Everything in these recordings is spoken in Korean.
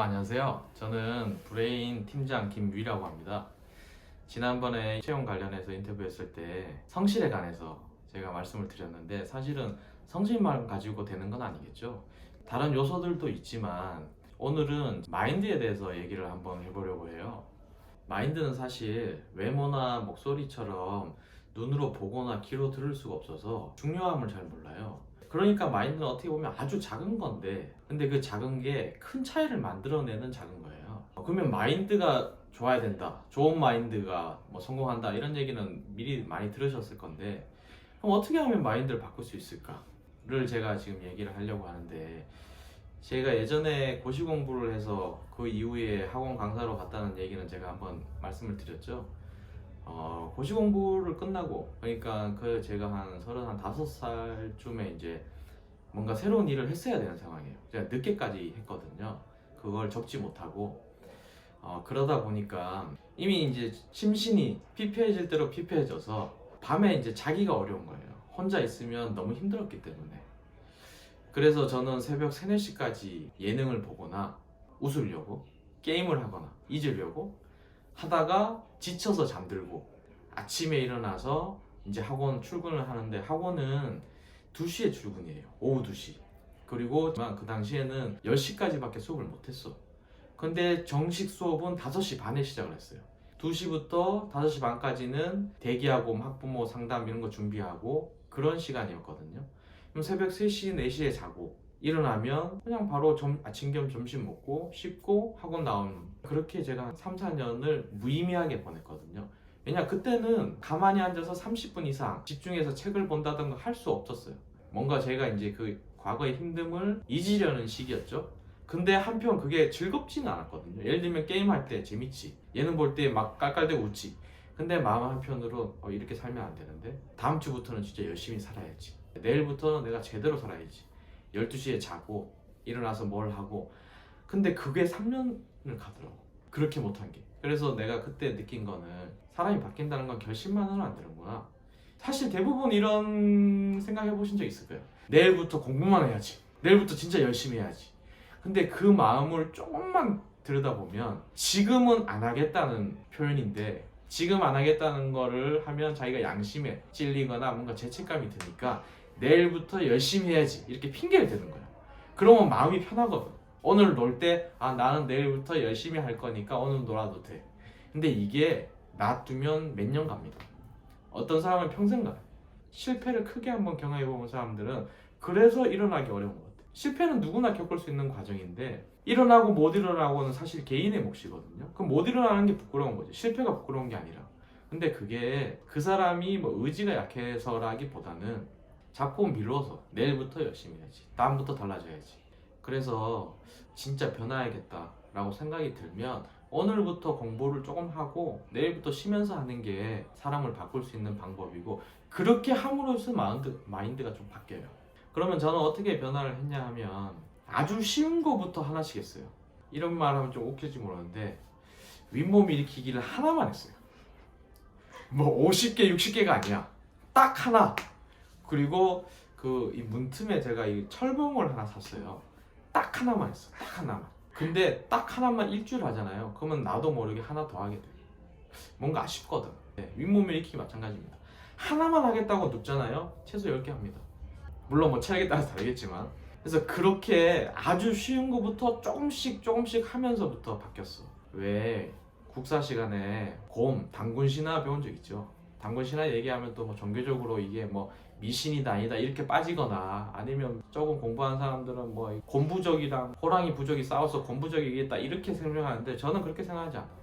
안녕하세요. 저는 브레인 팀장 김유희라고 합니다. 지난번에 채용 관련해서 인터뷰했을 때 성실에 관해서 제가 말씀을 드렸는데 사실은 성실만 가지고 되는 건 아니겠죠. 다른 요소들도 있지만 오늘은 마인드에 대해서 얘기를 한번 해보려고 해요. 마인드는 사실 외모나 목소리처럼 눈으로 보거나 귀로 들을 수가 없어서 중요함을 잘 몰라요. 그러니까 마인드는 어떻게 보면 아주 작은 건데, 근데 그 작은 게 큰 차이를 만들어내는 작은 거예요. 그러면 마인드가 좋아야 된다, 좋은 마인드가 뭐 성공한다, 이런 얘기는 미리 많이 들으셨을 건데, 그럼 어떻게 하면 마인드를 바꿀 수 있을까를 제가 지금 얘기를 하려고 하는데, 제가 예전에 고시 공부를 해서 그 이후에 학원 강사로 갔다는 얘기는 제가 한번 말씀을 드렸죠. 고시 공부를 끝나고, 그러니까 그 제가 한 35살쯤에 이제 뭔가 새로운 일을 했어야 되는 상황이에요. 제가 늦게까지 했거든요. 그걸 접지 못하고, 그러다 보니까 이미 이제 심신이 피폐해질 대로 피폐해져서 밤에 이제 자기가 어려운 거예요. 혼자 있으면 너무 힘들었기 때문에. 그래서 저는 새벽 3, 4시까지 예능을 보거나 웃으려고, 게임을 하거나 잊으려고 하다가 지쳐서 잠들고, 아침에 일어나서 이제 학원 출근을 하는데, 학원은 2시에 출근이에요. 오후 2시. 그리고 그 당시에는 10시까지밖에 수업을 못했어. 근데 정식 수업은 5시 반에 시작을 했어요. 2시부터 5시 반까지는 대기하고 학부모 상담 이런 거 준비하고 그런 시간이었거든요. 그럼 새벽 3시, 4시에 자고 일어나면 그냥 바로 아침 겸 점심 먹고 씻고 학원 나오는, 그렇게 제가 한 3, 4년을 무의미하게 보냈거든요. 왜냐, 그때는 가만히 앉아서 30분 이상 집중해서 책을 본다던가 할 수 없었어요. 뭔가 제가 이제 그 과거의 힘듦을 잊으려는 시기였죠. 근데 한편 그게 즐겁지는 않았거든요. 예를 들면 게임할 때 재밌지, 예능 볼 때 막 깔깔대고 웃지. 근데 마음 한편으로 이렇게 살면 안 되는데, 다음 주부터는 진짜 열심히 살아야지, 내일부터는 내가 제대로 살아야지, 12시에 자고 일어나서 뭘 하고. 근데 그게 3년을 가더라고, 그렇게 못한 게. 그래서 내가 그때 느낀 거는, 사람이 바뀐다는 건 결심만으로는 안 되는구나. 사실 대부분 이런 생각 해보신 적 있을 거예요. 내일부터 공부만 해야지, 내일부터 진짜 열심히 해야지. 근데 그 마음을 조금만 들여다보면, 지금은 안 하겠다는 표현인데, 지금 안 하겠다는 거를 하면 자기가 양심에 찔리거나 뭔가 죄책감이 드니까 내일부터 열심히 해야지 이렇게 핑계를 대는 거야. 그러면 마음이 편하거든. 오늘 놀 때 나는 내일부터 열심히 할 거니까 오늘 놀아도 돼. 근데 이게 놔두면 몇 년 갑니다. 어떤 사람은 평생 가요. 실패를 크게 한번 경험해본 사람들은 그래서 일어나기 어려운 것 같아요. 실패는 누구나 겪을 수 있는 과정인데, 일어나고 못 일어나고는 사실 개인의 몫이거든요. 그럼 못 일어나는 게 부끄러운 거지, 실패가 부끄러운 게 아니라. 근데 그게 그 사람이 뭐 의지가 약해서라기보다는 자꾸 미뤄서 내일부터 열심히 해야지, 다음부터 달라져야지. 그래서 진짜 변화해야겠다 라고 생각이 들면 오늘부터 공부를 조금 하고 내일부터 쉬면서 하는 게 사람을 바꿀 수 있는 방법이고, 그렇게 함으로써 마인드가 좀 바뀌어요. 그러면 저는 어떻게 변화를 했냐 하면, 아주 쉬운 거부터 하나씩 했어요. 이런 말 하면 좀 웃길지 모르는데, 윗몸 일으키기를 하나만 했어요. 뭐 50개, 60개가 아니야. 딱 하나. 그리고 이 문틈에 제가 이 철봉을 하나 샀어요. 딱 하나만 했어. 딱 하나만. 근데 딱 하나만 일주일 하잖아요. 그러면 나도 모르게 하나 더 하게 돼. 뭔가 아쉽거든. 네, 윗몸 일으키기 마찬가지입니다. 하나만 하겠다고 눕잖아요. 최소 10개 합니다. 물론 뭐 체력에 따라서 다르겠지만. 그래서 그렇게 아주 쉬운 거부터 조금씩 하면서부터 바뀌었어. 왜 국사 시간에 단군 신화 배운 적 있죠? 단군 신화 얘기하면 또 뭐 종교적으로 이게 뭐 미신이다 아니다 이렇게 빠지거나, 아니면 조금 공부한 사람들은 뭐 곰부족이랑 호랑이 부족이 싸워서 곰부족이 이겼다 이렇게 설명하는데, 저는 그렇게 생각하지 않아요.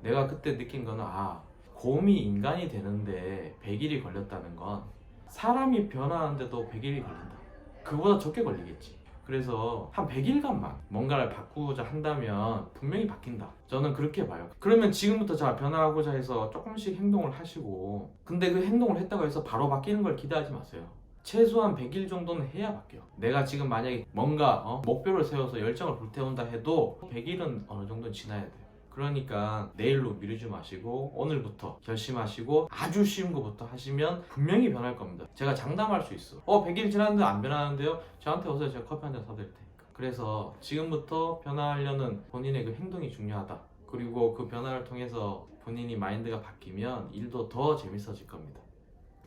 내가 그때 느낀 거는, 곰이 인간이 되는데 100일이 걸렸다는 건 사람이 변하는데도 100일이 걸린다. 그보다 적게 걸리겠지. 그래서 한 100일간만 뭔가를 바꾸고자 한다면 분명히 바뀐다. 저는 그렇게 봐요. 그러면 지금부터 자 변화하고자 해서 조금씩 행동을 하시고, 근데 그 행동을 했다고 해서 바로 바뀌는 걸 기대하지 마세요. 최소한 100일 정도는 해야 바뀌어. 내가 지금 만약에 뭔가 목표를 세워서 열정을 불태운다 해도 100일은 어느 정도 지나야 돼요. 그러니까 내일로 미루지 마시고 오늘부터 결심하시고 아주 쉬운 것부터 하시면 분명히 변할 겁니다. 제가 장담할 수 있어. 100일 지났는데 안 변하는데요? 저한테 오세요. 제가 커피 한 잔 사드릴 테니까. 그래서 지금부터 변화하려는 본인의 그 행동이 중요하다. 그리고 그 변화를 통해서 본인이 마인드가 바뀌면 일도 더 재밌어질 겁니다.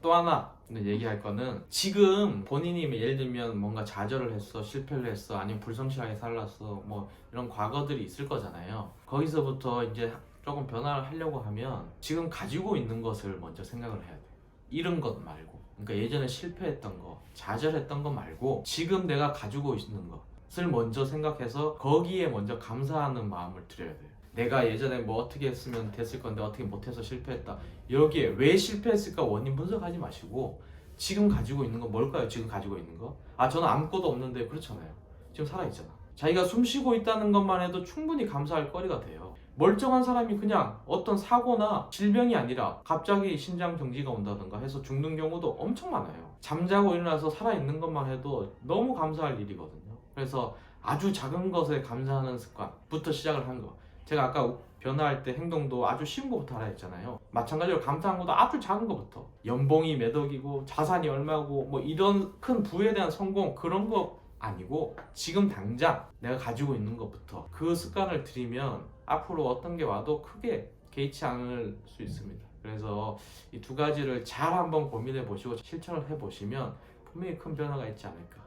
또 하나 얘기할 거는 지금 본인이 예를 들면 뭔가 좌절을 했어, 실패를 했어, 아니면 불성실하게 살았어, 뭐 이런 과거들이 있을 거잖아요. 거기서부터 이제 조금 변화를 하려고 하면 지금 가지고 있는 것을 먼저 생각을 해야 돼. 잃은 것 말고, 그러니까 예전에 실패했던 거, 좌절했던 거 말고 지금 내가 가지고 있는 것을 먼저 생각해서 거기에 먼저 감사하는 마음을 들여야 돼요. 내가 예전에 뭐 어떻게 했으면 됐을 건데 어떻게 못해서 실패했다. 여기에 왜 실패했을까 원인 분석하지 마시고 지금 가지고 있는 건 뭘까요? 지금 가지고 있는 거? 아, 저는 아무것도 없는데. 그렇잖아요. 지금 살아있잖아. 자기가 숨 쉬고 있다는 것만 해도 충분히 감사할 거리가 돼요. 멀쩡한 사람이 그냥 어떤 사고나 질병이 아니라 갑자기 심장 정지가 온다든가 해서 죽는 경우도 엄청 많아요. 잠자고 일어나서 살아있는 것만 해도 너무 감사할 일이거든요. 그래서 아주 작은 것에 감사하는 습관부터 시작을 한 거. 제가 아까 변화할 때 행동도 아주 쉬운 것부터 하라 했잖아요. 마찬가지로 감사한 것도 아주 작은 것부터. 연봉이 몇 억이고 자산이 얼마고 뭐 이런 큰 부에 대한 성공 그런 거 아니고 지금 당장 내가 가지고 있는 것부터 그 습관을 들이면 앞으로 어떤 게 와도 크게 개의치 않을 수 있습니다. 그래서 이 두 가지를 잘 한번 고민해 보시고 실천을 해 보시면 분명히 큰 변화가 있지 않을까.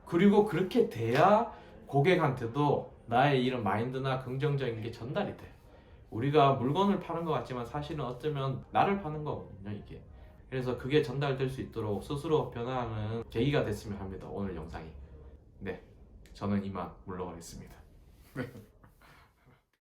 그리고 그렇게 돼야 고객한테도 나의 이런 마인드나 긍정적인 게 전달이 돼. 우리가 물건을 파는 것 같지만 사실은 어쩌면 나를 파는 거거든요, 이게. 그래서 그게 전달될 수 있도록 스스로 변화하는 계기가 됐으면 합니다, 오늘 영상이. 네, 저는 이만 물러가겠습니다.